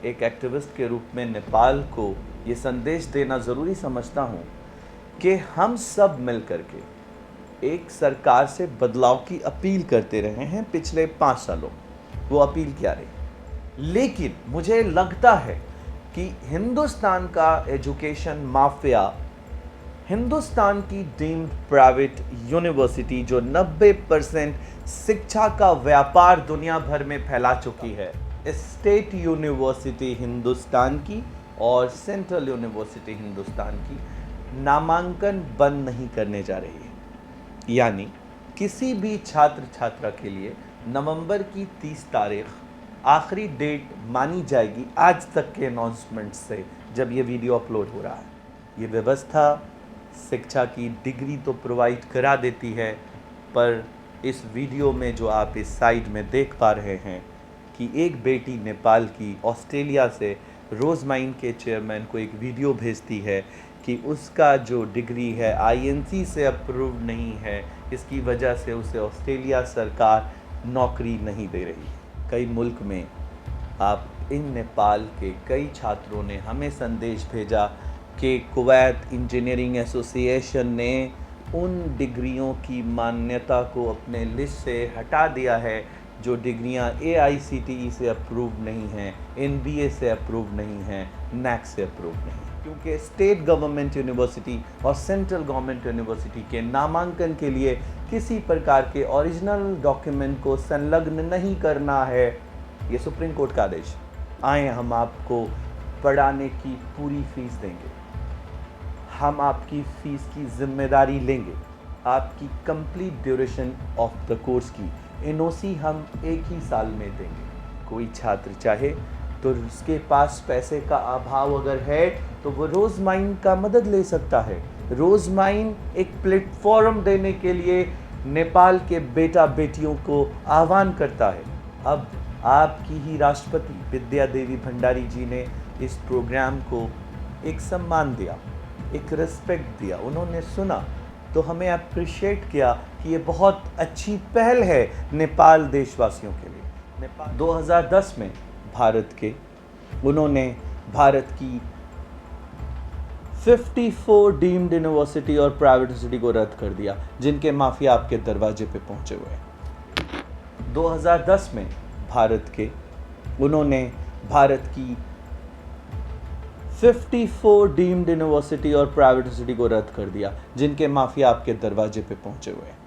एक एक्टिविस्ट के रूप में नेपाल को ये संदेश देना ज़रूरी समझता हूँ कि हम सब मिल कर के एक सरकार से बदलाव की अपील करते रहे हैं पिछले 5 सालों में। वो अपील क्या रही, लेकिन मुझे लगता है कि हिंदुस्तान का एजुकेशन माफिया, हिंदुस्तान की डीम्ड प्राइवेट यूनिवर्सिटी जो 90% शिक्षा का व्यापार दुनिया भर में फैला चुकी है, स्टेट यूनिवर्सिटी हिंदुस्तान की और सेंट्रल यूनिवर्सिटी हिंदुस्तान की नामांकन बंद नहीं करने जा रही है। यानी किसी भी छात्र छात्रा के लिए नवंबर की 30 तारीख आखिरी डेट मानी जाएगी आज तक के अनाउंसमेंट से, जब ये वीडियो अपलोड हो रहा है। ये व्यवस्था शिक्षा की डिग्री तो प्रोवाइड करा देती है, पर इस वीडियो में जो आप इस साइड में देख पा रहे हैं कि एक बेटी नेपाल की ऑस्ट्रेलिया से रोज़माइन के चेयरमैन को एक वीडियो भेजती है कि उसका जो डिग्री है आईएनसी से अप्रूव नहीं है, इसकी वजह से उसे ऑस्ट्रेलिया सरकार नौकरी नहीं दे रही। कई मुल्क में आप इन नेपाल के कई छात्रों ने हमें संदेश भेजा कि कुवैत इंजीनियरिंग एसोसिएशन ने उन डिग्रियों की मान्यता को अपने लिस्ट से हटा दिया है जो डिग्रियां AICTE से अप्रूव नहीं हैं, NBA से अप्रूव नहीं हैं, NAC से अप्रूव नहीं, क्योंकि स्टेट गवर्नमेंट यूनिवर्सिटी और सेंट्रल गवर्नमेंट यूनिवर्सिटी के नामांकन के लिए किसी प्रकार के ओरिजिनल डॉक्यूमेंट को संलग्न नहीं करना है। ये सुप्रीम कोर्ट का आदेश। आए, हम आपको पढ़ाने की पूरी फीस देंगे, हम आपकी फ़ीस की जिम्मेदारी लेंगे, आपकी complete duration of the course की NOC हम एक ही साल में देंगे। कोई छात्र चाहे तो उसके पास पैसे का अभाव अगर है तो वो रोज़माइन का मदद ले सकता है। रोज़माइन एक प्लेटफॉर्म देने के लिए नेपाल के बेटा बेटियों को आह्वान करता है। अब आपकी ही राष्ट्रपति विद्या देवी भंडारी जी ने इस प्रोग्राम को एक सम्मान दिया, एक रिस्पेक्ट दिया। उन्होंने सुना तो हमें अप्रिशिएट किया कि ये बहुत अच्छी पहल है नेपाल देशवासियों के लिए। नेपाल 2010 में उन्होंने भारत की 54 डीम्ड यूनिवर्सिटी और प्राइवेट यूनिवर्सिटी को रद्द कर दिया, जिनके माफिया आपके दरवाजे पे पहुंचे हुए हैं। 2010 में उन्होंने भारत की 54 डीम्ड यूनिवर्सिटी और प्राइवेट यूनिवर्सिटी को रद्द कर दिया, जिनके माफिया आपके दरवाजे पे पहुंचे हुए हैं।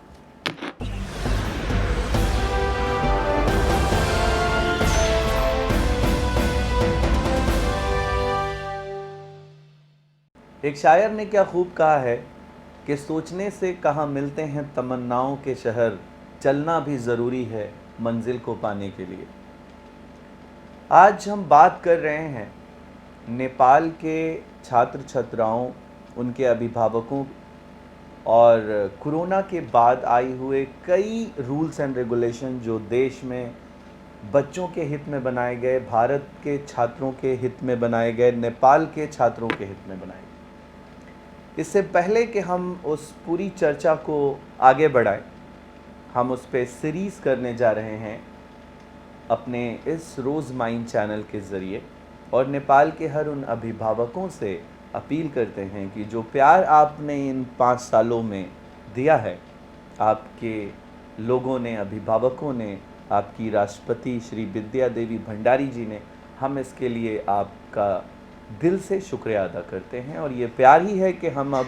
एक शायर ने क्या खूब कहा है कि सोचने से कहाँ मिलते हैं तमन्नाओं के शहर, चलना भी ज़रूरी है मंजिल को पाने के लिए। आज हम बात कर रहे हैं नेपाल के छात्र छात्राओं, उनके अभिभावकों और कोरोना के बाद आए हुए कई रूल्स एंड रेगुलेशन जो देश में बच्चों के हित में बनाए गए, भारत के छात्रों के हित में बनाए गए, नेपाल के छात्रों के हित में बनाए गए। इससे पहले कि हम उस पूरी चर्चा को आगे बढ़ाएं, हम उस पर सीरीज़ करने जा रहे हैं अपने इस रोज़माइन चैनल के ज़रिए, और नेपाल के हर उन अभिभावकों से अपील करते हैं कि जो प्यार आपने इन 5 सालों में दिया है, आपके लोगों ने, अभिभावकों ने, आपकी राष्ट्रपति श्री विद्या देवी भंडारी जी ने, हम इसके लिए आपका दिल से शुक्रिया अदा करते हैं। और ये प्यार ही है कि हम अब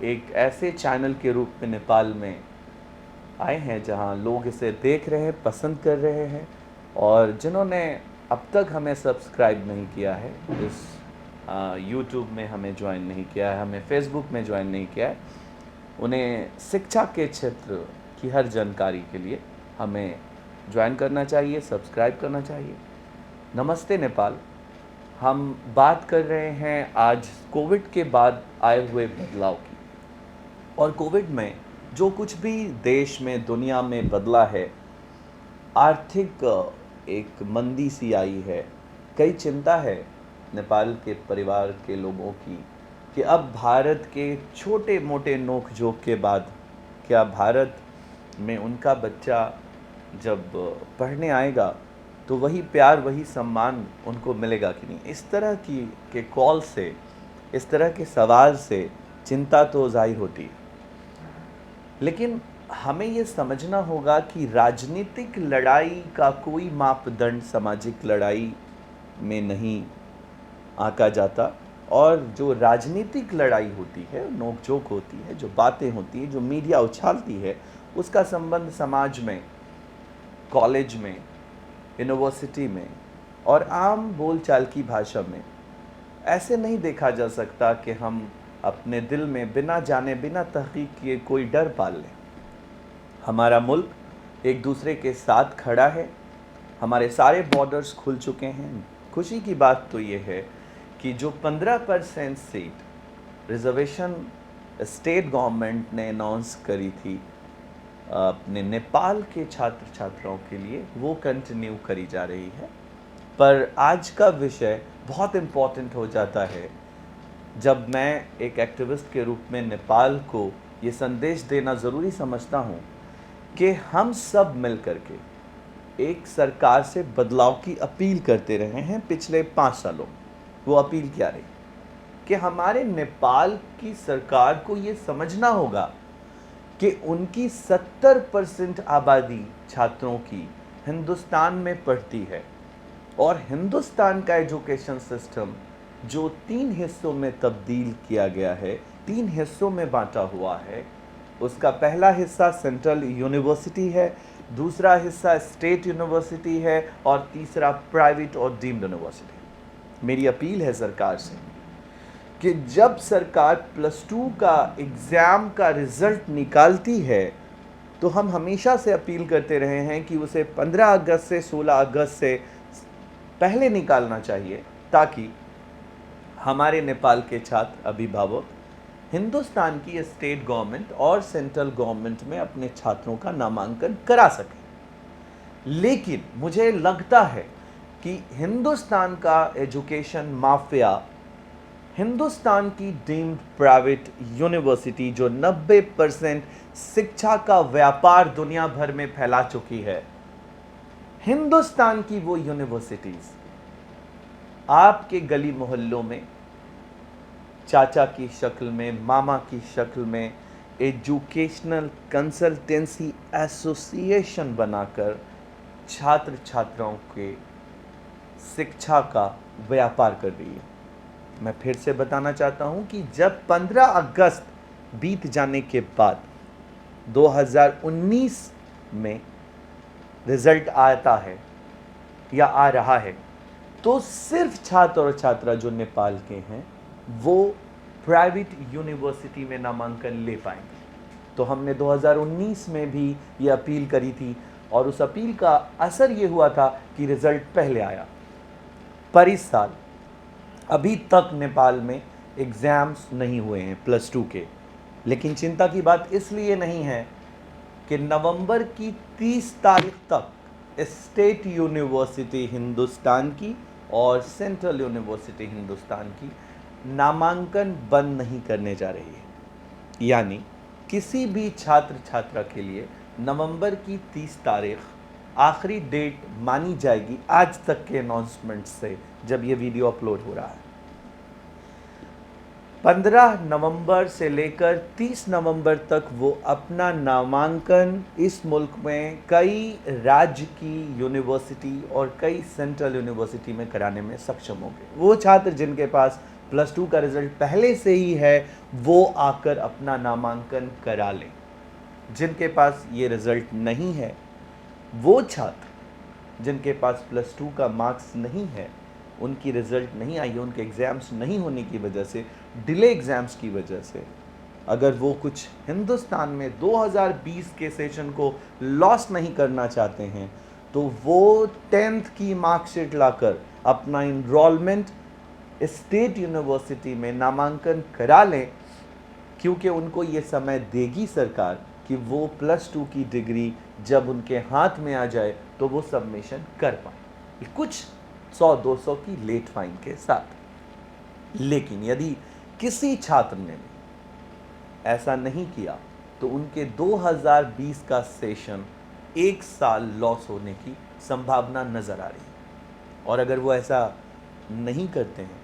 एक ऐसे चैनल के रूप में नेपाल में आए हैं जहां लोग इसे देख रहे हैं, पसंद कर रहे हैं, और जिन्होंने अब तक हमें सब्सक्राइब नहीं किया है, इस यूट्यूब में हमें ज्वाइन नहीं किया है, हमें फेसबुक में ज्वाइन नहीं किया है, उन्हें शिक्षा के क्षेत्र की हर जानकारी के लिए हमें ज्वाइन करना चाहिए, सब्सक्राइब करना चाहिए। नमस्ते नेपाल। हम बात कर रहे हैं आज कोविड के बाद आए हुए बदलाव की, और कोविड में जो कुछ भी देश में, दुनिया में बदला है, आर्थिक एक मंदी सी आई है, कई चिंता है नेपाल के परिवार के लोगों की कि अब भारत के छोटे मोटे नोक झोंक के बाद क्या भारत में उनका बच्चा जब पढ़ने आएगा तो वही प्यार, वही सम्मान उनको मिलेगा कि नहीं। इस तरह की के कॉल से, इस तरह के सवाल से चिंता तो ज़ाहिर होती है। लेकिन हमें ये समझना होगा कि राजनीतिक लड़ाई का कोई मापदंड सामाजिक लड़ाई में नहीं आंका जाता, और जो राजनीतिक लड़ाई होती है, नोकझोंक होती है, जो बातें होती हैं, जो मीडिया उछालती है, उसका संबंध समाज में, कॉलेज में, यूनिवर्सिटी में और आम बोलचाल की भाषा में ऐसे नहीं देखा जा सकता कि हम अपने दिल में बिना जाने, बिना तहकीक किए कोई डर पाल लें। हमारा मुल्क एक दूसरे के साथ खड़ा है, हमारे सारे बॉर्डर्स खुल चुके हैं। खुशी की बात तो ये है कि जो 15% सीट रिजर्वेशन स्टेट गवर्नमेंट ने अनाउंस करी थी अपने नेपाल के छात्र छात्राओं के लिए, वो कंटिन्यू करी जा रही है। पर आज का विषय बहुत इम्पॉर्टेंट हो जाता है जब मैं एक एक्टिविस्ट के रूप में नेपाल को ये संदेश देना ज़रूरी समझता हूँ कि हम सब मिल कर के एक सरकार से बदलाव की अपील करते रहे हैं पिछले 5 सालों में। वो अपील क्या रही कि हमारे नेपाल की सरकार को ये समझना होगा कि उनकी 70% आबादी छात्रों की हिंदुस्तान में पढ़ती है, और हिंदुस्तान का एजुकेशन सिस्टम जो 3 हिस्सों में तब्दील किया गया है, 3 हिस्सों में बांटा हुआ है। उसका पहला हिस्सा सेंट्रल यूनिवर्सिटी है, दूसरा हिस्सा स्टेट यूनिवर्सिटी है, और तीसरा प्राइवेट और डीम्ड यूनिवर्सिटी। मेरी अपील है सरकार से कि जब सरकार +2 का एग्ज़ाम का रिज़ल्ट निकालती है, तो हम हमेशा से अपील करते रहे हैं कि उसे 15 अगस्त से 16 अगस्त से पहले निकालना चाहिए, ताकि हमारे नेपाल के छात्र, अभिभावक हिंदुस्तान की स्टेट गवर्नमेंट और सेंट्रल गवर्नमेंट में अपने छात्रों का नामांकन करा सकें। लेकिन मुझे लगता है कि हिंदुस्तान का एजुकेशन माफिया, हिंदुस्तान की डीम्ड प्राइवेट यूनिवर्सिटी जो 90% शिक्षा का व्यापार दुनिया भर में फैला चुकी है, हिंदुस्तान की वो यूनिवर्सिटीज आपके गली मोहल्लों में चाचा की शक्ल में, मामा की शक्ल में एजुकेशनल कंसल्टेंसी एसोसिएशन बनाकर छात्र छात्राओं के शिक्षा का व्यापार कर रही है। मैं फिर से बताना चाहता हूं कि जब 15 अगस्त बीत जाने के बाद 2019 में रिजल्ट आता है या आ रहा है, तो सिर्फ छात्र और छात्रा जो नेपाल के हैं वो प्राइवेट यूनिवर्सिटी में नामांकन ले पाएंगे। तो हमने 2019 में भी ये अपील करी थी, और उस अपील का असर ये हुआ था कि रिजल्ट पहले आया। पर इस साल अभी तक नेपाल में एग्ज़ाम्स नहीं हुए हैं +2 के। लेकिन चिंता की बात इसलिए नहीं है कि नवंबर की 30 तारीख तक स्टेट यूनिवर्सिटी हिंदुस्तान की और सेंट्रल यूनिवर्सिटी हिंदुस्तान की नामांकन बंद नहीं करने जा रही है। यानी किसी भी छात्र छात्रा के लिए नवंबर की 30 तारीख आखिरी डेट मानी जाएगी आज तक के अनाउंसमेंट से, जब ये वीडियो अपलोड हो रहा है। 15 नवंबर से लेकर 30 नवंबर तक वो अपना नामांकन इस मुल्क में कई राज्य की यूनिवर्सिटी और कई सेंट्रल यूनिवर्सिटी में कराने में सक्षम होंगे। वो छात्र जिनके पास +2 का रिजल्ट पहले से ही है, वो आकर अपना नामांकन करा लें। जिनके पास ये रिजल्ट नहीं है, वो छात्र जिनके पास +2 का मार्क्स नहीं है, उनकी रिज़ल्ट नहीं आई है, उनके एग्ज़ाम्स नहीं होने की वजह से, डिले एग्ज़ाम्स की वजह से, अगर वो कुछ हिंदुस्तान में 2020 के सेशन को लॉस नहीं करना चाहते हैं, तो वो 10th की मार्कशीट लाकर अपना इनरोलमेंट स्टेट यूनिवर्सिटी में नामांकन करा लें, क्योंकि उनको ये समय देगी सरकार कि वो +2 की डिग्री जब उनके हाथ में आ जाए तो वो सबमिशन कर पाए, कुछ 100-200 की लेट फाइन के साथ। लेकिन यदि किसी छात्र ने ऐसा नहीं किया, तो उनके 2020 का सेशन 1 साल लॉस होने की संभावना नज़र आ रही है। और अगर वो ऐसा नहीं करते हैं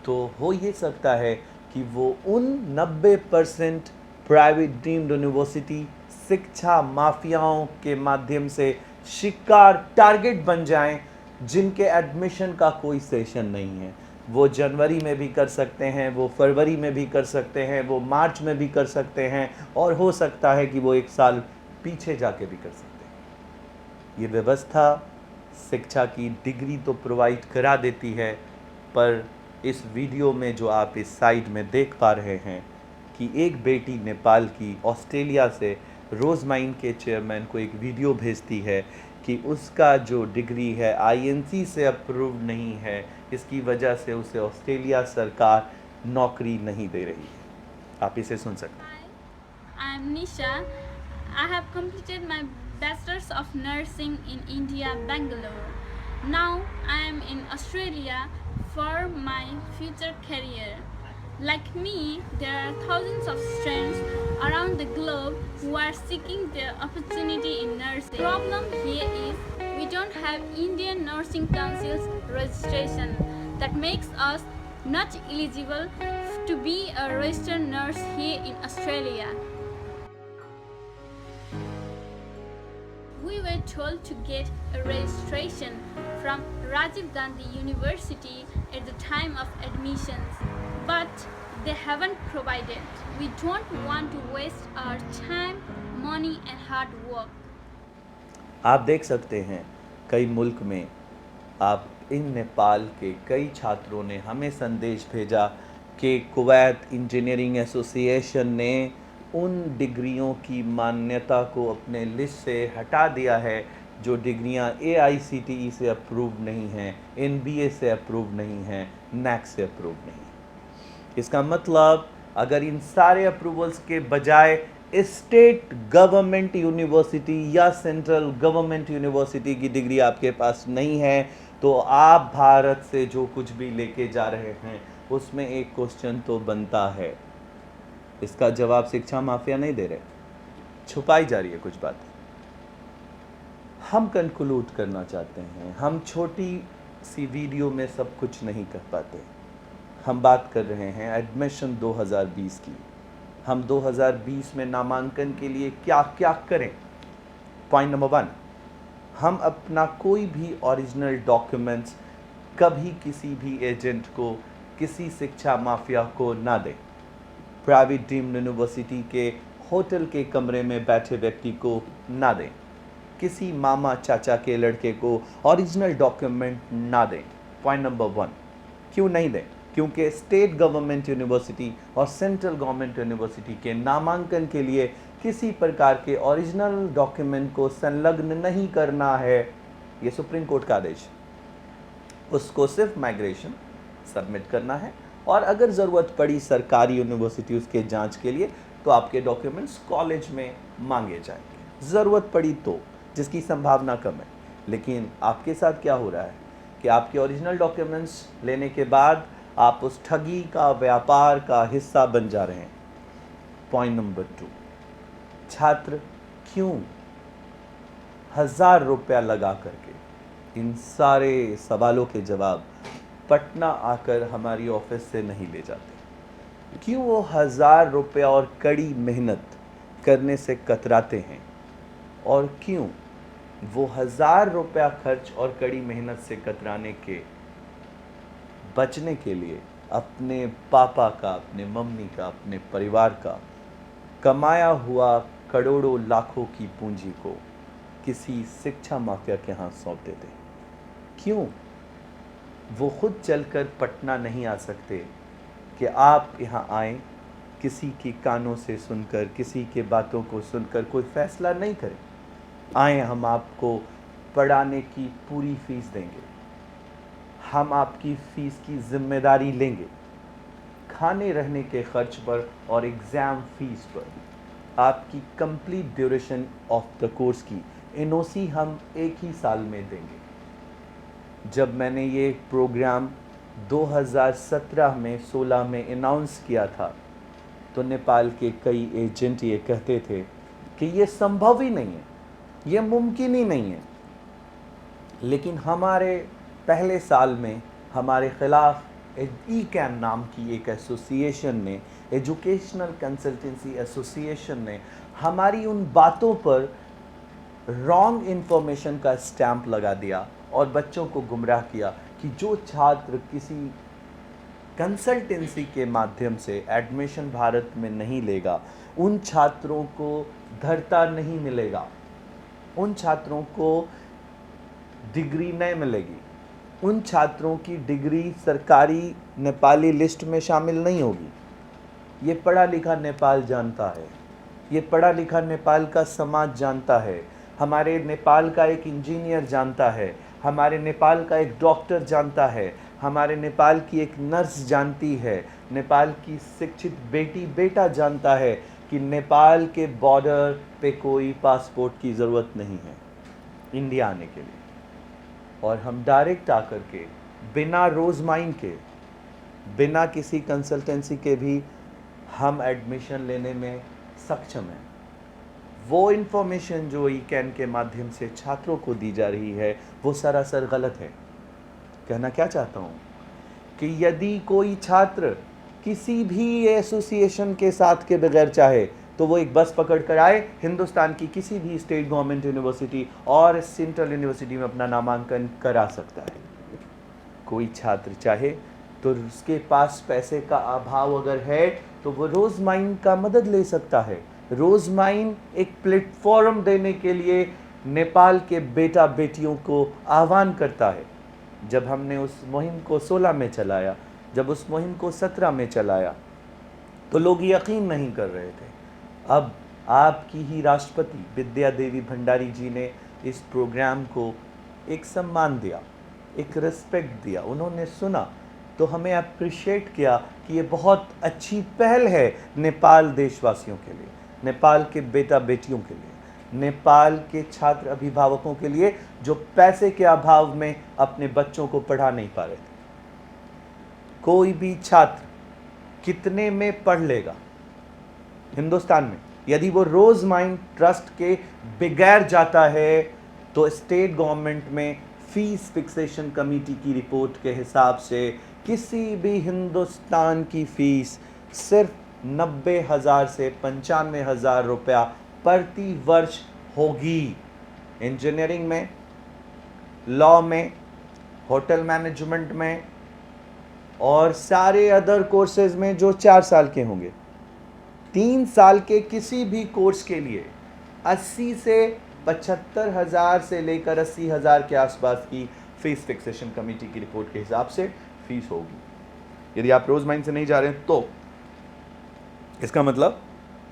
तो हो ये सकता है कि वो उन 90% प्राइवेट डीम्ड यूनिवर्सिटी शिक्षा माफियाओं के माध्यम से शिकार टारगेट बन जाएं, जिनके एडमिशन का कोई सेशन नहीं है। वो जनवरी में भी कर सकते हैं, वो फरवरी में भी कर सकते हैं, वो मार्च में भी कर सकते हैं, और हो सकता है कि वो एक साल पीछे जाके भी कर सकते हैं। ये व्यवस्था शिक्षा की डिग्री तो प्रोवाइड करा देती है, पर इस वीडियो में जो आप इस साइड में देख पा रहे हैं कि एक बेटी नेपाल की ऑस्ट्रेलिया से रोजमाइन के चेयरमैन को एक वीडियो भेजती है कि उसका जो डिग्री है आईएनसी से अप्रूव नहीं है, इसकी वजह से उसे ऑस्ट्रेलिया सरकार नौकरी नहीं दे रही है। आप इसे सुन सकते हैं। Hi, I'm Nisha. I have completed my Bachelor's of Nursing in India, Bangalore. Now I am in Australia for my future career. Like me, there are thousands of students around the globe who are seeking their opportunity in nursing. The problem here is we don't have Indian Nursing Council's registration that makes us not eligible to be a registered nurse here in Australia. We were told to get a registration from Rajiv Gandhi University at the time of admissions, but they haven't provided. We don't want to waste our time, money and hard work. आप देख सकते हैं कई मुल्क में आप इन नेपाल के कई छात्रों ने हमें संदेश भेजा कि कुवैत इंजीनियरिंग एसोसिएशन ने उन डिग्रियों की मान्यता को अपने लिस्ट से हटा दिया है जो डिग्रियां AICTE से अप्रूव नहीं हैं, NBA से अप्रूव नहीं हैं, NAC से अप्रूव नहीं हैं। इसका मतलब अगर इन सारे अप्रूवल्स के बजाय स्टेट गवर्नमेंट यूनिवर्सिटी या सेंट्रल गवर्नमेंट यूनिवर्सिटी की डिग्री आपके पास नहीं है, तो आप भारत से जो कुछ भी लेके जा रहे हैं उसमें एक क्वेश्चन तो बनता है। इसका जवाब शिक्षा माफिया नहीं दे रहे, छुपाई जा रही है कुछ बातें। हम कंक्लूड करना चाहते हैं, हम छोटी सी वीडियो में सब कुछ नहीं कर पाते। हम बात कर रहे हैं एडमिशन 2020 की। हम 2020 में नामांकन के लिए क्या क्या करें। पॉइंट नंबर 1, हम अपना कोई भी ओरिजिनल डॉक्यूमेंट्स कभी किसी भी एजेंट को, किसी शिक्षा माफिया को ना दें। प्राइवेट डीम्ड यूनिवर्सिटी के होटल के कमरे में बैठे व्यक्ति को ना दें। किसी मामा चाचा के लड़के को ओरिजिनल डॉक्यूमेंट ना दें। पॉइंट नंबर 1, क्यों नहीं दें? क्योंकि स्टेट गवर्नमेंट यूनिवर्सिटी और सेंट्रल गवर्नमेंट यूनिवर्सिटी के नामांकन के लिए किसी प्रकार के ओरिजिनल डॉक्यूमेंट को संलग्न नहीं करना है। ये सुप्रीम कोर्ट का आदेश है। उसको सिर्फ माइग्रेशन सबमिट करना है, और अगर ज़रूरत पड़ी सरकारी यूनिवर्सिटी उसके जांच के लिए तो आपके डॉक्यूमेंट्स कॉलेज में मांगे जाएंगे, ज़रूरत पड़ी तो, जिसकी संभावना कम है। लेकिन आपके साथ क्या हो रहा है कि आपके ओरिजिनल डॉक्यूमेंट्स लेने के बाद आप उस ठगी का, व्यापार का हिस्सा बन जा रहे हैं। पॉइंट नंबर 2, छात्र क्यों 1000 रुपया लगा करके इन सारे सवालों के जवाब पटना आकर हमारी ऑफिस से नहीं ले जाते? क्यों वो 1000 रुपया और कड़ी मेहनत करने से कतराते हैं? और क्यों वो 1000 रुपया खर्च और कड़ी मेहनत से कतराने के बचने के लिए अपने पापा का, अपने मम्मी का, अपने परिवार का कमाया हुआ करोड़ों लाखों की पूंजी को किसी शिक्षा माफिया के हाथ सौंप देते हैं? क्यों वो खुद चलकर पटना नहीं आ सकते कि आप यहाँ आएँ, किसी की कानों से सुनकर, किसी के बातों को सुनकर कोई फैसला नहीं करें? आएँ, हम आपको पढ़ाने की पूरी फीस देंगे, हम आपकी फ़ीस की जिम्मेदारी लेंगे, खाने रहने के खर्च पर और एग्ज़ाम फ़ीस पर आपकी complete duration of the course की एनओसी हम एक ही साल में देंगे। जब मैंने ये प्रोग्राम 2017 में 16 में अनाउंस किया था तो नेपाल के कई एजेंट ये कहते थे कि ये संभव ही नहीं है, ये मुमकिन ही नहीं है। लेकिन हमारे पहले साल में हमारे ख़िलाफ़ ई-कैन नाम की एक एसोसिएशन ने, एजुकेशनल कंसल्टेंसी एसोसिएशन ने हमारी उन बातों पर रॉन्ग इन्फॉर्मेशन का स्टैंप लगा दिया और बच्चों को गुमराह किया कि जो छात्र किसी कंसल्टेंसी के माध्यम से एडमिशन भारत में नहीं लेगा, उन छात्रों को धरता नहीं मिलेगा, उन छात्रों को डिग्री नहीं मिलेगी, उन छात्रों की डिग्री सरकारी नेपाली लिस्ट में शामिल नहीं होगी। ये पढ़ा लिखा नेपाल जानता है, ये पढ़ा लिखा नेपाल का समाज जानता है, हमारे नेपाल का एक इंजीनियर जानता है, हमारे नेपाल का एक डॉक्टर जानता है, हमारे नेपाल की एक नर्स जानती है, नेपाल की शिक्षित बेटी बेटा जानता है कि नेपाल के बॉर्डर पे कोई पासपोर्ट की ज़रूरत नहीं है इंडिया आने के लिए। और हम डायरेक्ट आकर के बिना रोज़माइन के, बिना किसी कंसल्टेंसी के भी हम एडमिशन लेने में सक्षम हैं। वो इन्फॉर्मेशन जो ई-कैन के माध्यम से छात्रों को दी जा रही है वो सरासर गलत है। कहना क्या चाहता हूँ कि यदि कोई छात्र किसी भी एसोसिएशन के साथ के बगैर चाहे तो वो एक बस पकड़ कर आए, हिंदुस्तान की किसी भी स्टेट गवर्नमेंट यूनिवर्सिटी और सेंट्रल यूनिवर्सिटी में अपना नामांकन करा सकता है। कोई छात्र चाहे तो उसके पास पैसे का अभाव अगर है तो वो रोज़माइन का मदद ले सकता है। रोज़माइन एक प्लेटफॉर्म देने के लिए नेपाल के बेटा बेटियों को आह्वान करता है। जब हमने उस मुहिम को 16 में चलाया, जब उस मुहिम को 17 में चलाया तो लोग यकीन नहीं कर रहे थे। अब आपकी ही राष्ट्रपति विद्या देवी भंडारी जी ने इस प्रोग्राम को एक सम्मान दिया, एक रिस्पेक्ट दिया। उन्होंने सुना तो हमें अप्रिशिएट किया कि ये बहुत अच्छी पहल है नेपाल देशवासियों के लिए, नेपाल के बेटा बेटियों के लिए, नेपाल के छात्र अभिभावकों के लिए जो पैसे के अभाव में अपने बच्चों को पढ़ा नहीं पा रहे थे। कोई भी छात्र कितने में पढ़ लेगा हिंदुस्तान में, यदि वो रोज़माइन ट्रस्ट के बगैर जाता है तो स्टेट गवर्नमेंट में फीस फिक्सेशन कमेटी की रिपोर्ट के हिसाब से किसी भी हिंदुस्तान की फीस सिर्फ 90,000 से 95,000 रुपया प्रति वर्ष होगी। इंजीनियरिंग में, लॉ में, होटल मैनेजमेंट में और सारे अदर कोर्सेज में जो 4 साल के होंगे, 3 साल के किसी भी कोर्स के लिए 80 से 75,000 से लेकर 80,000 के आसपास की फीस फिक्सेशन कमेटी की रिपोर्ट के हिसाब से फीस होगी। यदि आप रोज़माइन से नहीं जा रहे हैं तो इसका मतलब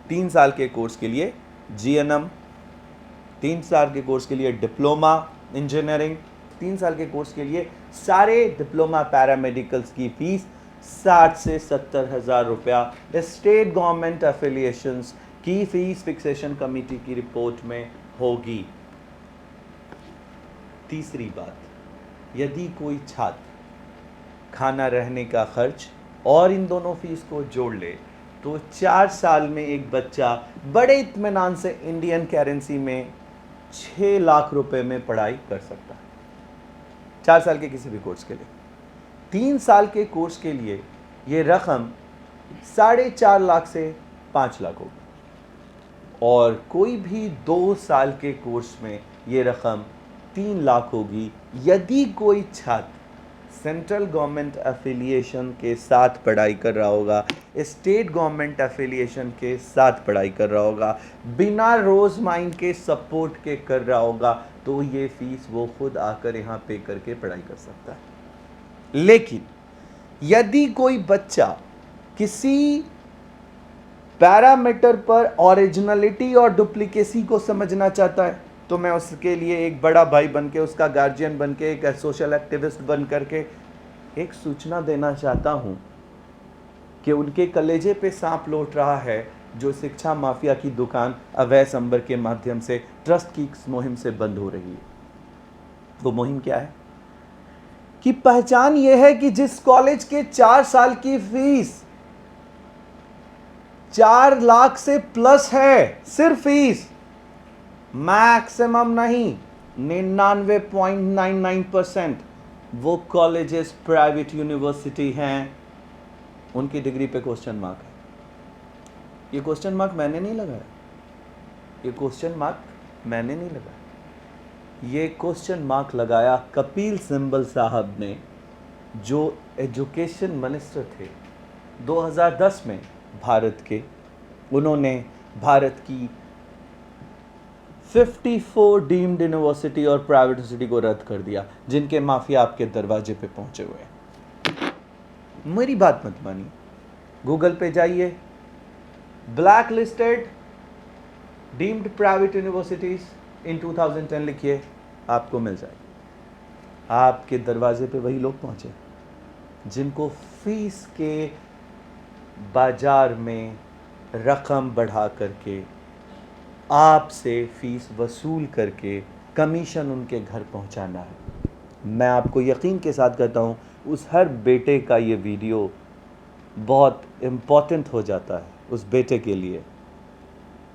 3 साल के कोर्स के लिए जीएनएम, 3 साल के कोर्स के लिए डिप्लोमा इंजीनियरिंग, 3 साल के कोर्स के लिए सारे डिप्लोमा पैरामेडिकल्स की फीस 60 से 70,000 रुपया स्टेट गवर्नमेंट एफिलिएशंस की फीस फिक्सेशन कमेटी की रिपोर्ट में होगी। तीसरी बात, यदि कोई छात्र खाना रहने का खर्च और इन दोनों फीस को जोड़ ले तो 4 साल में एक बच्चा बड़े इत्मीनान से इंडियन करेंसी में 6 लाख रुपए में पढ़ाई कर सकता है 4 साल के किसी भी कोर्स के लिए। 3 साल के कोर्स के लिए ये रकम 4.5 लाख से 5 लाख होगी और कोई भी 2 साल के कोर्स में ये रकम 3 लाख होगी यदि कोई छात्र सेंट्रल गवर्नमेंट एफिलिएशन के साथ पढ़ाई कर रहा होगा, स्टेट गवर्नमेंट एफिलिएशन के साथ पढ़ाई कर रहा होगा, बिना रोज़माइन के सपोर्ट के कर रहा होगा, तो ये फीस वो खुद आकर यहाँ पे करके पढ़ाई कर सकता है। लेकिन यदि कोई बच्चा किसी पैरामीटर पर ओरिजिनलिटी और डुप्लीकेसी को समझना चाहता है तो मैं उसके लिए एक बड़ा भाई बन के, उसका गार्जियन बन के, एक सोशल एक्टिविस्ट बन करके एक सूचना देना चाहता हूँ कि उनके कलेजे पे सांप लौट रहा है जो शिक्षा माफिया की दुकान अवैध अंबर के माध्यम से ट्रस्ट की मुहिम से बंद हो रही है। वो मुहिम क्या है कि पहचान ये है कि जिस कॉलेज के 4 साल की फीस 4 लाख से प्लस है, सिर्फ फीस, मैक्सिमम नहीं, 99.99% वो कॉलेजेस प्राइवेट यूनिवर्सिटी हैं, उनकी डिग्री पे क्वेश्चन मार्क है। ये क्वेश्चन मार्क मैंने नहीं लगाया, ये क्वेश्चन मार्क मैंने नहीं लगाया, ये क्वेश्चन मार्क लगाया कपिल सिब्बल साहब ने, जो एजुकेशन मिनिस्टर थे 2010 में भारत के। उन्होंने भारत की 54 डीम्ड यूनिवर्सिटी और प्राइवेट यूनिवर्सिटी को रद्द कर दिया, जिनके माफिया आपके दरवाजे पे पहुंचे हुए हैं। मेरी बात मत मानिए, गूगल पे जाइए, black listed deemed private universities in 2010 लिखिए, आपको मिल जाएगी। आपके दरवाजे पे वही लोग पहुंचे जिनको फीस के बाजार में रकम बढ़ा करके, आपसे फीस वसूल करके कमीशन उनके घर पहुंचाना है। मैं आपको यकीन के साथ कहता हूं, उस हर बेटे का ये वीडियो बहुत इम्पॉर्टेंट हो जाता है उस बेटे के लिए।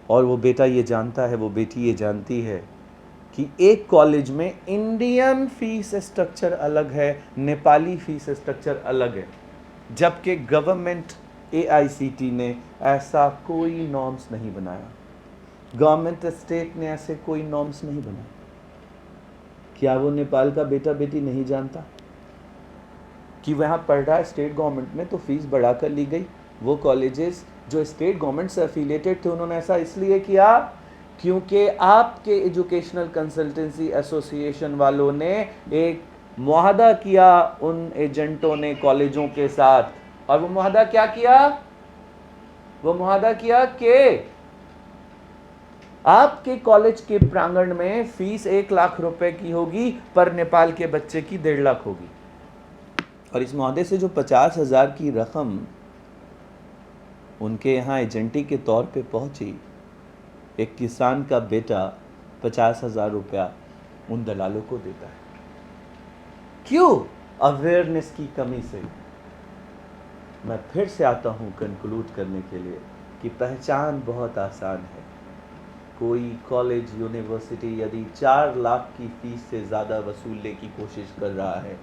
और वो बेटा ये जानता है, वो बेटी ये जानती है कि एक कॉलेज में इंडियन फीस स्ट्रक्चर अलग है, नेपाली फीस स्ट्रक्चर अलग है, जबकि गवर्नमेंट AICT ने ऐसा कोई नॉर्म्स नहीं बनाया, गवर्नमेंट स्टेट ने ऐसे कोई नॉर्म्स नहीं बनाए। क्या वो नेपाल का बेटा बेटी नहीं जानता कि वहाँ पढ़ रहा है स्टेट गवर्नमेंट में तो फीस बढ़ा कर ली गई? वो कॉलेजेस जो स्टेट गवर्नमेंट से एफिलिएटेड थे, उन्होंने ऐसा इसलिए किया क्योंकि आपके एजुकेशनल कंसल्टेंसी एसोसिएशन वालों ने एक मुआहदा किया उन एजेंटों ने कॉलेजों के साथ। और वो मुआहदा क्या किया? वो मुआहदा किया कि आपके कॉलेज के प्रांगण में फीस 1 लाख रुपए की होगी, पर नेपाल के बच्चे की 1.5 लाख होगी। और इस मुआहदे से जो 50,000 की रकम उनके यहाँ एजेंटी के तौर पे पहुंची, एक किसान का बेटा 50,000 रुपया उन दलालों को देता है। क्यों? अवेयरनेस की कमी से। मैं फिर से आता हूं कंक्लूड करने के लिए कि पहचान बहुत आसान है। कोई कॉलेज यूनिवर्सिटी यदि 4 लाख की फीस से ज़्यादा वसूलने की कोशिश कर रहा है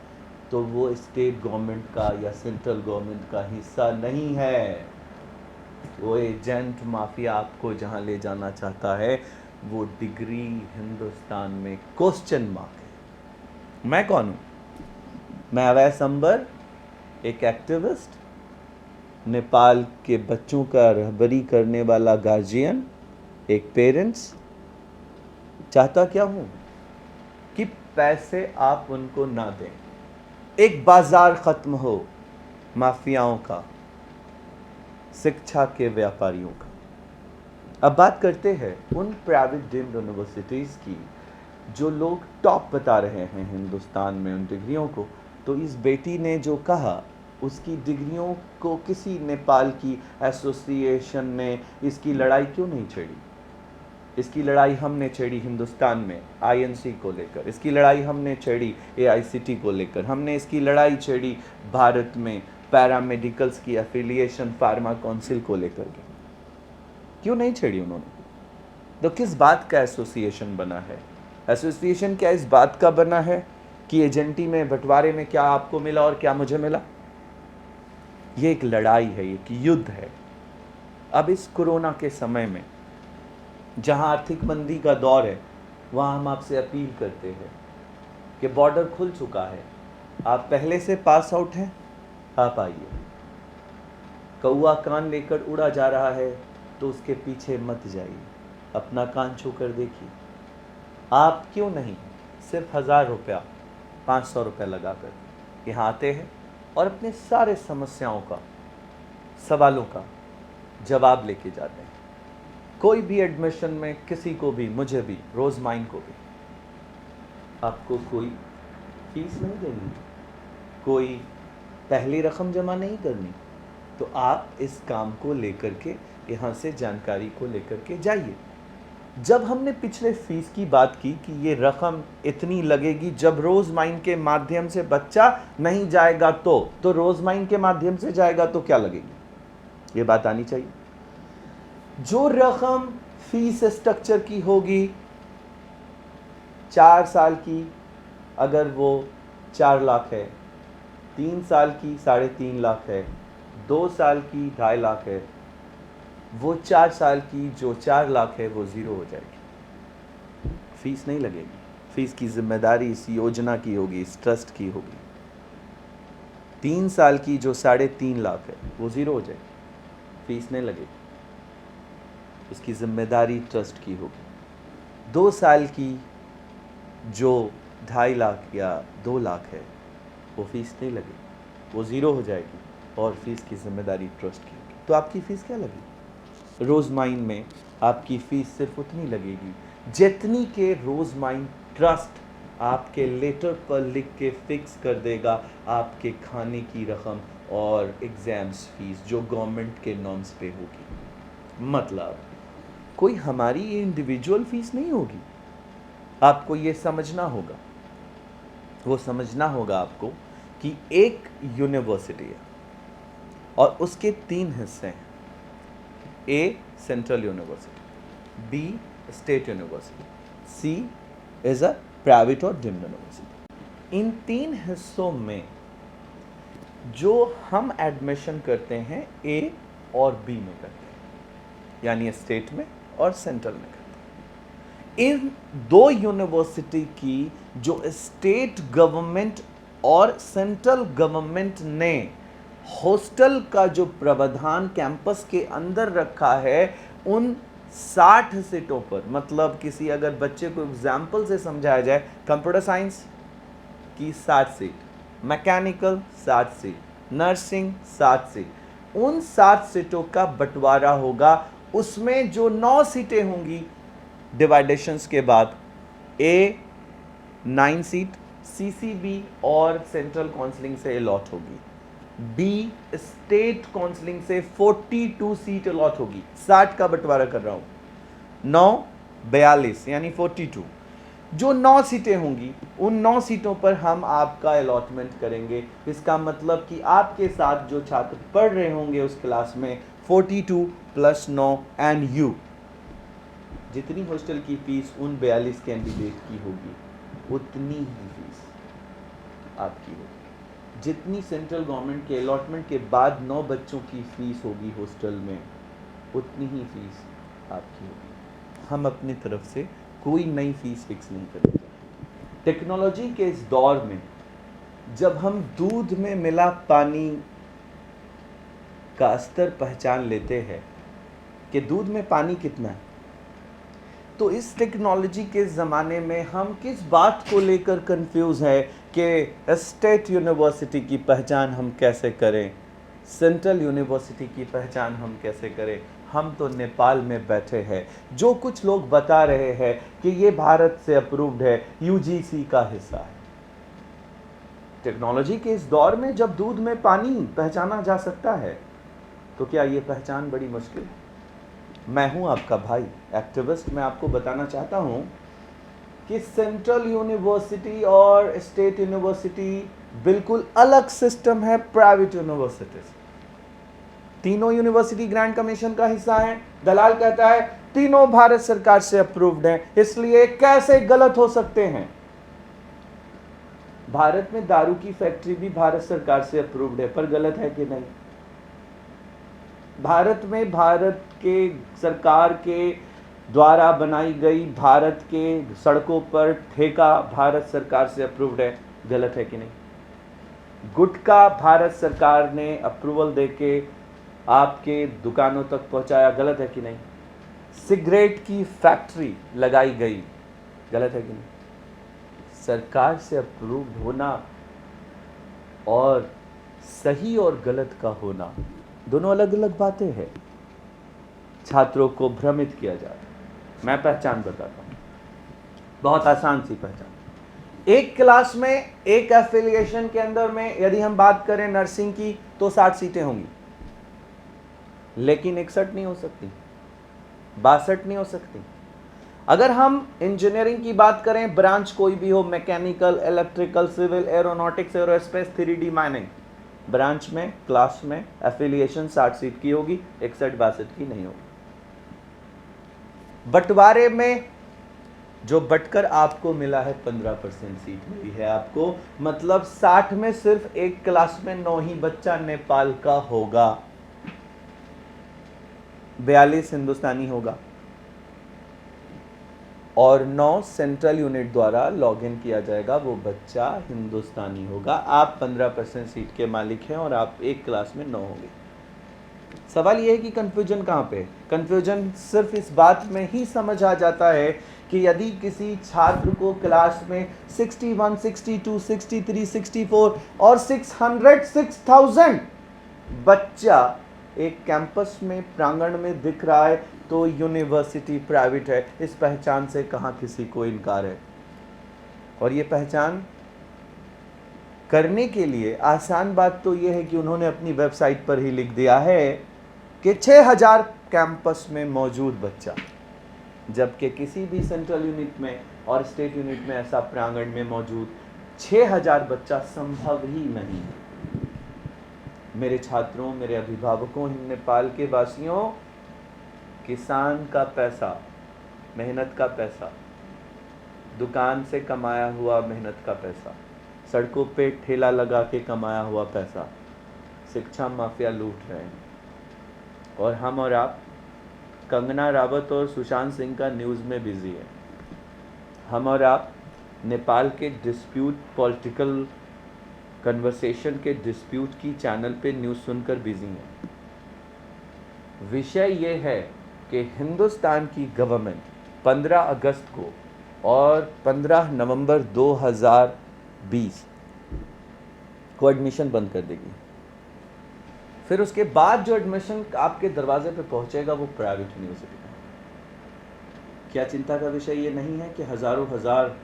तो वो स्टेट गवर्नमेंट का या सेंट्रल गवर्नमेंट का हिस्सा नहीं है। वो एजेंट माफिया आपको जहां ले जाना चाहता है, वो डिग्री हिंदुस्तान में क्वेश्चन मार्क है। मैं कौन हूं? मैं अवैस अंबर, एक एक्टिविस्ट, नेपाल के बच्चों का रहबरी करने वाला गार्जियन, एक पेरेंट्स। चाहता क्या हूं? कि पैसे आप उनको ना दें, एक बाजार खत्म हो माफियाओं का, शिक्षा के व्यापारियों का। अब बात करते हैं उन प्राइवेट डीम्ड यूनिवर्सिटीज़ की जो लोग टॉप बता रहे हैं हिंदुस्तान में उन डिग्रियों को। तो इस बेटी ने जो कहा, उसकी डिग्रियों को किसी नेपाल की एसोसिएशन ने इसकी लड़ाई क्यों नहीं छेड़ी? इसकी लड़ाई हमने छेड़ी हिंदुस्तान में INC को लेकर, इसकी लड़ाई हमने छेड़ी AICT को लेकर, हमने इसकी लड़ाई छेड़ी भारत में पैरामेडिकल्स की एफिलिएशन फार्मा काउंसिल को लेकर के। क्यों नहीं छेड़ी उन्होंने? तो किस बात का एसोसिएशन बना है? एसोसिएशन क्या इस बात का बना है कि एजेंटी में, बंटवारे में क्या आपको मिला और क्या मुझे मिला? ये एक लड़ाई है, ये एक युद्ध है। अब इस कोरोना के समय में जहां आर्थिक मंदी का दौर है, वहां हम आपसे अपील करते हैं कि बॉर्डर खुल चुका है, आप पहले से पास आउट हैं, आप आइए। कौआ कान लेकर उड़ा जा रहा है तो उसके पीछे मत जाइए, अपना कान छू कर देखिए। आप क्यों नहीं सिर्फ 1000 रुपया, 500 रुपया लगाकर यहाँ आते हैं और अपने सारे समस्याओं का, सवालों का जवाब लेके जाते हैं। कोई भी एडमिशन में किसी को भी, मुझे भी, रोजमाइन को भी, आपको कोई फीस नहीं देनी, कोई पहली रकम जमा नहीं करनी। तो आप इस काम को लेकर के, यहाँ से जानकारी को लेकर के जाइए। जब हमने पिछले फीस की बात की कि ये रकम इतनी लगेगी जब रोजमाइन के माध्यम से बच्चा नहीं जाएगा, तो रोजमाइन के माध्यम से जाएगा तो क्या लगेगी, ये बात आनी चाहिए। जो रकम फीस स्ट्रक्चर की होगी 4 साल की अगर वो 4 लाख है, 3 साल की 3.5 लाख है, 2 साल की 2.5 लाख है, वो 4 साल की जो 4 लाख है वो ज़ीरो हो जाएगी, फीस नहीं लगेगी। फीस की जिम्मेदारी इस योजना की होगी, इस ट्रस्ट की होगी। 3 साल की जो 3.5 लाख है वो ज़ीरो हो जाएगी, फीस नहीं लगेगी, उसकी जिम्मेदारी ट्रस्ट की होगी। 2 साल की जो 2.5 लाख या 2 लाख है वो फीस नहीं लगेगी, वो ज़ीरो हो जाएगी और फीस की जिम्मेदारी ट्रस्ट की होगी। तो आपकी फ़ीस क्या लगेगी? रोज़माइन में आपकी फ़ीस सिर्फ उतनी लगेगी जितनी के रोज़माइन ट्रस्ट आपके लेटर पर लिख के फिक्स कर देगा आपके खाने की रकम और एग्ज़ाम्स फीस जो गवर्नमेंट के नॉर्म्स पे होगी। मतलब कोई हमारी इंडिविजुअल फीस नहीं होगी। आपको ये समझना होगा, वो समझना होगा आपको कि एक यूनिवर्सिटी है और उसके 3 हिस्से हैं। A central university, B state university, C is a private और डीम्ड यूनिवर्सिटी। इन 3 हिस्सों में जो हम एडमिशन करते हैं ए और बी में करते हैं, यानी स्टेट में और सेंट्रल में करते हैं। इन 2 यूनिवर्सिटी की जो स्टेट गवर्नमेंट और सेंट्रल गवर्नमेंट ने हॉस्टल का जो प्रावधान कैंपस के अंदर रखा है, उन 60 सीटों पर, मतलब किसी अगर बच्चे को एग्जाम्पल से समझाया जाए, कंप्यूटर साइंस की 60 seat, mechanical 60 seat, nursing 60 seat, उन 60 सीटों का बंटवारा होगा। उसमें जो 9 सीटें होंगी डिवाइडेशंस के बाद, ए 9 सीट सीसीबी और सेंट्रल काउंसलिंग से अलॉट होगी, बी स्टेट काउंसलिंग से 42 सीट अलॉट होगी। 60 का बंटवारा कर रहा हूं, 9 42 यानी 42। जो 9 सीटें होंगी उन 9 सीटों पर हम आपका अलॉटमेंट करेंगे। इसका मतलब कि आपके साथ जो छात्र पढ़ रहे होंगे उस क्लास में 42 प्लस 9 एंड यू, जितनी हॉस्टल की फीस उन 42 कैंडिडेट की होगी उतनी ही फीस आपकी होगी। जितनी सेंट्रल गवर्नमेंट के अलॉटमेंट के बाद 9 बच्चों की फीस होगी हॉस्टल में, उतनी ही फीस आपकी होगी। हम अपनी तरफ से कोई नई फीस फिक्स नहीं करेंगे। टेक्नोलॉजी के इस दौर में जब हम दूध में मिला पानी का स्तर पहचान लेते हैं कि दूध में पानी कितना है, तो इस टेक्नोलॉजी के ज़माने में हम किस बात को लेकर कंफ्यूज है कि स्टेट यूनिवर्सिटी की पहचान हम कैसे करें, सेंट्रल यूनिवर्सिटी की पहचान हम कैसे करें। हम तो नेपाल में बैठे हैं, जो कुछ लोग बता रहे हैं कि ये भारत से अप्रूव्ड है, यूजीसी का हिस्सा है। टेक्नोलॉजी के इस दौर में जब दूध में पानी पहचाना जा सकता है, तो क्या ये पहचान बड़ी मुश्किल है? मैं हूं आपका भाई एक्टिविस्ट। मैं आपको बताना चाहता हूं कि सेंट्रल यूनिवर्सिटी और स्टेट यूनिवर्सिटी बिल्कुल अलग सिस्टम है प्राइवेट यूनिवर्सिटी से। तीनों यूनिवर्सिटी ग्रांट कमीशन का हिस्सा है। दलाल कहता है तीनों भारत सरकार से अप्रूव्ड हैं, इसलिए कैसे गलत हो सकते हैं। भारत में दारू की फैक्ट्री भी भारत सरकार से अप्रूव्ड है, पर गलत है कि नहीं? भारत में भारत के सरकार के द्वारा बनाई गई भारत के सड़कों पर ठेका भारत सरकार से अप्रूव्ड है, गलत है कि नहीं? गुटखा भारत सरकार ने अप्रूवल देके आपके दुकानों तक पहुंचाया, गलत है कि नहीं? सिगरेट की फैक्ट्री लगाई गई, गलत है कि नहीं? सरकार से अप्रूव्ड होना और सही और गलत का होना दोनों अलग अलग बातें हैं। छात्रों को भ्रमित किया जा रहा है। मैं पहचान बताता हूं, बहुत आसान सी पहचान। एक क्लास में एक एफिलिएशन के अंदर में यदि हम बात करें नर्सिंग की तो 60 सीटें होंगी, लेकिन 61 नहीं हो सकती, 62 नहीं हो सकती। अगर हम इंजीनियरिंग की बात करें, ब्रांच कोई भी हो, mechanical, electrical, civil, aeronautics, aerospace, 3D mining, branch में क्लास में एफिलिएशन 60 सीट की होगी, 61-62 की नहीं होगी। बंटवारे में जो बटकर आपको मिला है 15% सीट मिली है आपको, मतलब 60 में सिर्फ एक क्लास में 9 ही बच्चा नेपाल का होगा, 42 हिंदुस्तानी होगा और 9 सेंट्रल यूनिट द्वारा लॉगिन किया जाएगा, वो बच्चा हिंदुस्तानी होगा। आप 15% सीट के मालिक हैं और आप एक क्लास में 9 होंगे। सवाल ये है कि कंफ्यूजन कहाँ पे? कंफ्यूजन सिर्फ इस बात में ही समझ आ जाता है कि यदि किसी छात्र को क्लास में 61, 62, 63, 64 और 600, 6000 बच्चा एक कैंपस में प्रांगण में दिख रहा है तो यूनिवर्सिटी प्राइवेट है। इस पहचान से कहाँ किसी को इनकार है? और ये पहचान करने के लिए आसान बात तो ये है कि उन्होंने अपनी वेबसाइट पर ही लिख दिया है कि 6000 कैंपस में मौजूद बच्चा, जबकि किसी भी सेंट्रल यूनिट में और स्टेट यूनिट में ऐसा प्रांगण में मौजूद 6000 बच्चा संभव ही नहीं। मेरे छात्रों, मेरे अभिभावकों, नेपाल के वासियों, किसान का पैसा, मेहनत का पैसा, दुकान से कमाया हुआ मेहनत का पैसा, सड़कों पे ठेला लगा के कमाया हुआ पैसा शिक्षा माफिया लूट रहे हैं। और हम और आप कंगना रावत और सुशांत सिंह का न्यूज़ में बिजी है। हम और आप नेपाल के डिस्प्यूट, पॉलिटिकल कन्वर्सेशन के डिस्प्यूट की चैनल पे न्यूज़ सुनकर बिजी हैं। विषय ये है कि हिंदुस्तान की गवर्नमेंट 15 अगस्त को और 15 नवंबर 2020 को एडमिशन बंद कर देगी। फिर उसके बाद जो एडमिशन आपके दरवाजे पे पहुंचेगा वो प्राइवेट यूनिवर्सिटी का। क्या चिंता का विषय ये नहीं है कि हज़ारों हज़ार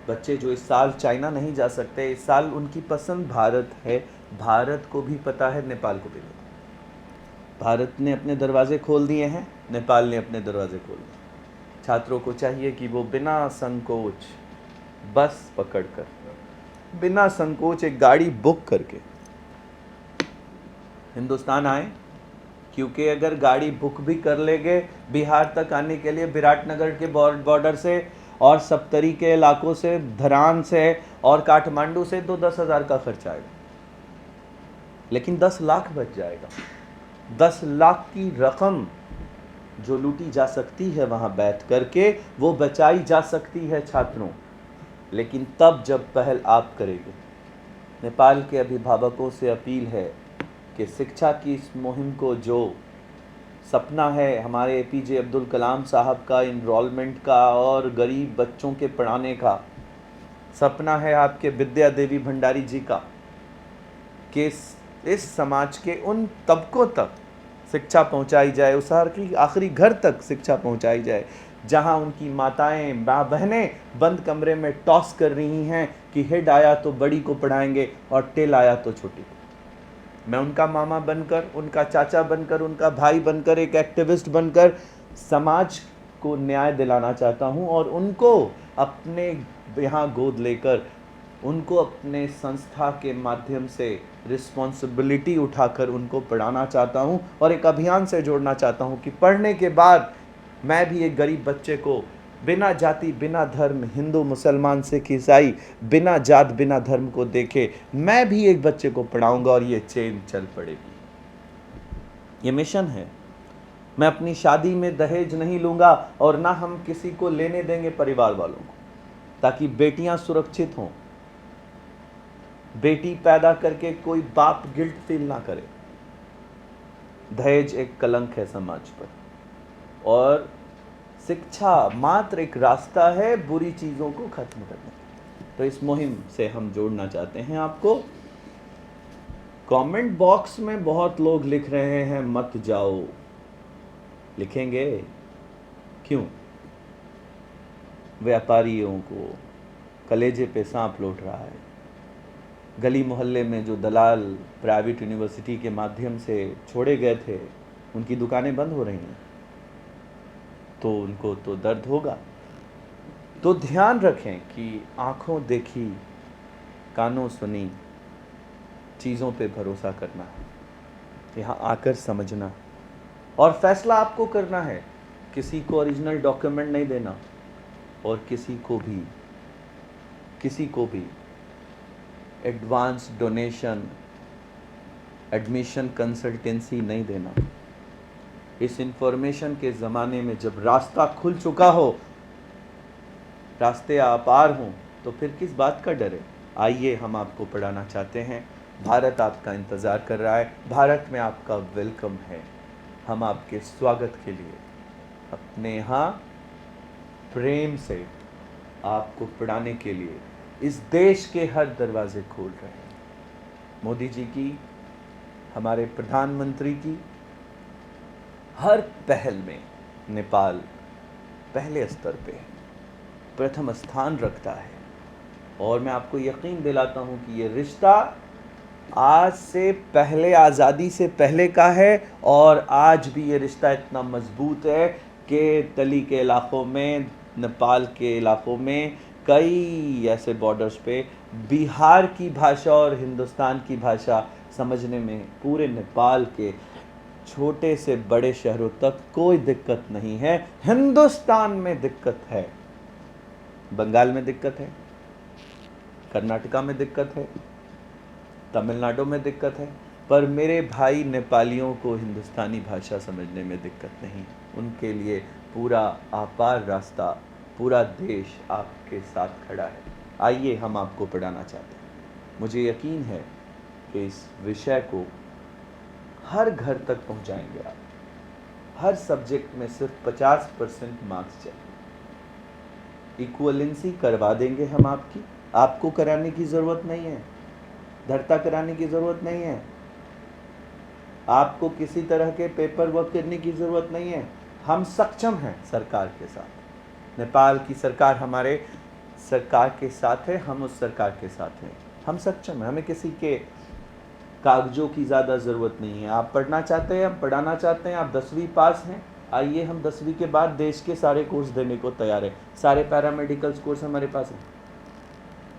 बच्चे जो इस साल चाइना नहीं जा सकते, इस साल उनकी पसंद भारत है। भारत को भी पता है, नेपाल को भी पता है। भारत ने अपने दरवाजे खोल दिए हैं, नेपाल ने अपने दरवाजे खोल दिए। छात्रों को चाहिए कि वो बिना संकोच बस पकड़कर, बिना संकोच एक गाड़ी बुक करके हिंदुस्तान आए, क्योंकि अगर गाड़ी बुक भी कर लेंगे बिहार तक आने के लिए विराटनगर के बॉर्डर से और सप्तरी के इलाकों से, धरान से और काठमांडू से तो 10,000 का खर्चा आएगा, लेकिन 10 लाख बच जाएगा। 10 लाख की रकम जो लूटी जा सकती है वहाँ बैठ करके, वो बचाई जा सकती है छात्रों, लेकिन तब जब पहल आप करेंगे। नेपाल के अभिभावकों से अपील है कि शिक्षा की इस मुहिम को, जो सपना है हमारे एपीजे अब्दुल कलाम साहब का इनरोलमेंट का और गरीब बच्चों के पढ़ाने का, सपना है आपके विद्या देवी भंडारी जी का, कि इस समाज के उन तबकों तक शिक्षा पहुंचाई जाए, उस आखिरी घर तक शिक्षा पहुंचाई जाए जहां उनकी माताएं, माँ बहनें बंद कमरे में टॉस कर रही हैं कि हेड आया तो बड़ी को पढ़ाएंगे और टेल आया तो छोटी को। मैं उनका मामा बनकर, उनका चाचा बनकर, उनका भाई बनकर, एक एक्टिविस्ट बनकर समाज को न्याय दिलाना चाहता हूं और उनको अपने यहाँ गोद लेकर, उनको अपने संस्था के माध्यम से रिस्पॉन्सिबिलिटी उठाकर उनको पढ़ाना चाहता हूं और एक अभियान से जोड़ना चाहता हूं कि पढ़ने के बाद मैं भी एक गरीब बच्चे को बिना जाति, बिना धर्म, हिंदू, मुसलमान, सिख, ईसाई, बिना जात, बिना धर्म को देखे मैं भी एक बच्चे को पढ़ाऊंगा और ये चेन चल पड़ेगी। ये मिशन है। मैं अपनी शादी में दहेज नहीं लूंगा और ना हम किसी को लेने देंगे परिवार वालों को, ताकि बेटियां सुरक्षित हों। बेटी पैदा करके कोई बाप गिल्ट फील ना करे। दहेज एक कलंक है समाज पर और शिक्षा मात्र एक रास्ता है बुरी चीज़ों को खत्म करने का। तो इस मुहिम से हम जोड़ना चाहते हैं आपको। कमेंट बॉक्स में बहुत लोग लिख रहे हैं मत जाओ, लिखेंगे क्यों? व्यापारियों को कलेजे पे सांप लौट रहा है। गली मोहल्ले में जो दलाल प्राइवेट यूनिवर्सिटी के माध्यम से छोड़े गए थे, उनकी दुकानें बंद हो रही हैं, तो उनको तो दर्द होगा। तो ध्यान रखें कि आंखों देखी, कानों सुनी चीज़ों पे भरोसा करना है, यहाँ आकर समझना और फैसला आपको करना है। किसी को ओरिजिनल डॉक्यूमेंट नहीं देना, और किसी को भी एडवांस डोनेशन, एडमिशन कंसल्टेंसी नहीं देना। इस इंफॉर्मेशन के ज़माने में जब रास्ता खुल चुका हो, रास्ते अपार हों, तो फिर किस बात का डर है। आइए, हम आपको पढ़ाना चाहते हैं। भारत आपका इंतज़ार कर रहा है, भारत में आपका वेलकम है। हम आपके स्वागत के लिए अपने यहाँ प्रेम से आपको पढ़ाने के लिए इस देश के हर दरवाजे खोल रहे हैं। मोदी जी की, हमारे प्रधानमंत्री की हर पहल में नेपाल पहले स्तर पे प्रथम स्थान रखता है। और मैं आपको यकीन दिलाता हूँ कि ये रिश्ता आज से पहले, आज़ादी से पहले का है, और आज भी ये रिश्ता इतना मजबूत है कि तली के इलाक़ों में, नेपाल के इलाक़ों में, कई ऐसे बॉर्डर्स पे बिहार की भाषा और हिंदुस्तान की भाषा समझने में पूरे नेपाल के छोटे से बड़े शहरों तक कोई दिक्कत नहीं है। हिंदुस्तान में दिक्कत है, बंगाल में दिक्कत है, कर्नाटका में दिक्कत है, तमिलनाडु में दिक्कत है, पर मेरे भाई नेपालियों को हिंदुस्तानी भाषा समझने में दिक्कत नहीं। उनके लिए पूरा अपार रास्ता, पूरा देश आपके साथ खड़ा है। आइए, हम आपको पढ़ाना चाहते हैं। मुझे यकीन है कि इस विषय को हर घर तक पहुंचाएंगे आप। हर सब्जेक्ट में सिर्फ 50% मार्क्स चाहिए। इक्वलेंसी करवा देंगे हम आपकी, आपको कराने की ज़रूरत नहीं है, धरता कराने की ज़रूरत नहीं है, आपको किसी तरह के पेपर वर्क करने की ज़रूरत नहीं है। हम सक्षम हैं सरकार के साथ। नेपाल की सरकार हमारे सरकार के साथ है, हम उस सरकार के साथ हैं। हम सक्षम हैं, हमें किसी के कागजों की ज़्यादा ज़रूरत नहीं है। आप पढ़ना चाहते हैं, हम पढ़ाना चाहते हैं, आप 10वीं पास हैं, आइए, हम 10वीं के बाद देश के सारे कोर्स देने को तैयार हैं। सारे पैरामेडिकल्स कोर्स हमारे पास हैं।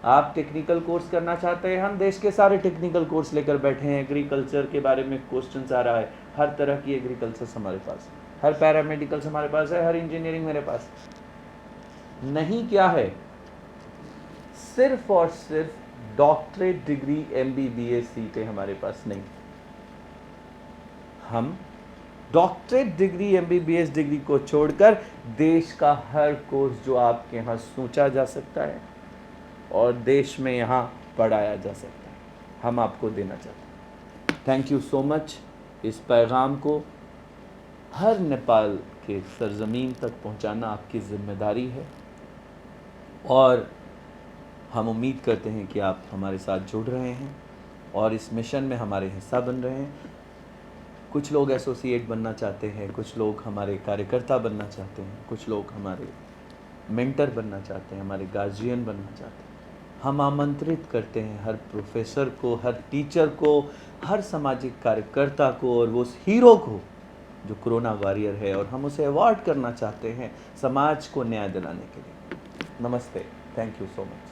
आप टेक्निकल कोर्स करना चाहते हैं, हम देश के सारे टेक्निकल कोर्स लेकर बैठे हैं। एग्रीकल्चर के बारे में क्वेश्चन आ रहा है, हर तरह की एग्रीकल्चर हमारे पास, हर पैरामेडिकल्स हमारे पास है, हर इंजीनियरिंग मेरे पास नहीं। क्या है, सिर्फ और सिर्फ डॉक्टरेट डिग्री MBBS सीटें हमारे पास नहीं। हम डॉक्टरेट डिग्री MBBS डिग्री को छोड़कर देश का हर कोर्स जो आपके यहाँ सोचा जा सकता है और देश में यहाँ पढ़ाया जा सकता है, हम आपको देना चाहते हैं। Thank you so much. इस पैगाम को हर नेपाल के सरजमीन तक पहुँचाना आपकी जिम्मेदारी है, और हम उम्मीद करते हैं कि आप हमारे साथ जुड़ रहे हैं और इस मिशन में हमारे हिस्सा बन रहे हैं। कुछ लोग एसोसिएट बनना चाहते हैं, कुछ लोग हमारे कार्यकर्ता बनना चाहते हैं, कुछ लोग हमारे मेंटर बनना चाहते हैं, हमारे गार्जियन बनना चाहते हैं। हम आमंत्रित करते हैं हर प्रोफेसर को, हर टीचर को, हर सामाजिक कार्यकर्ता को और वो उस हीरो को जो कोरोना वॉरियर है, और हम उसे अवार्ड करना चाहते हैं समाज को न्याय दिलाने के लिए। नमस्ते, थैंक यू सो मच।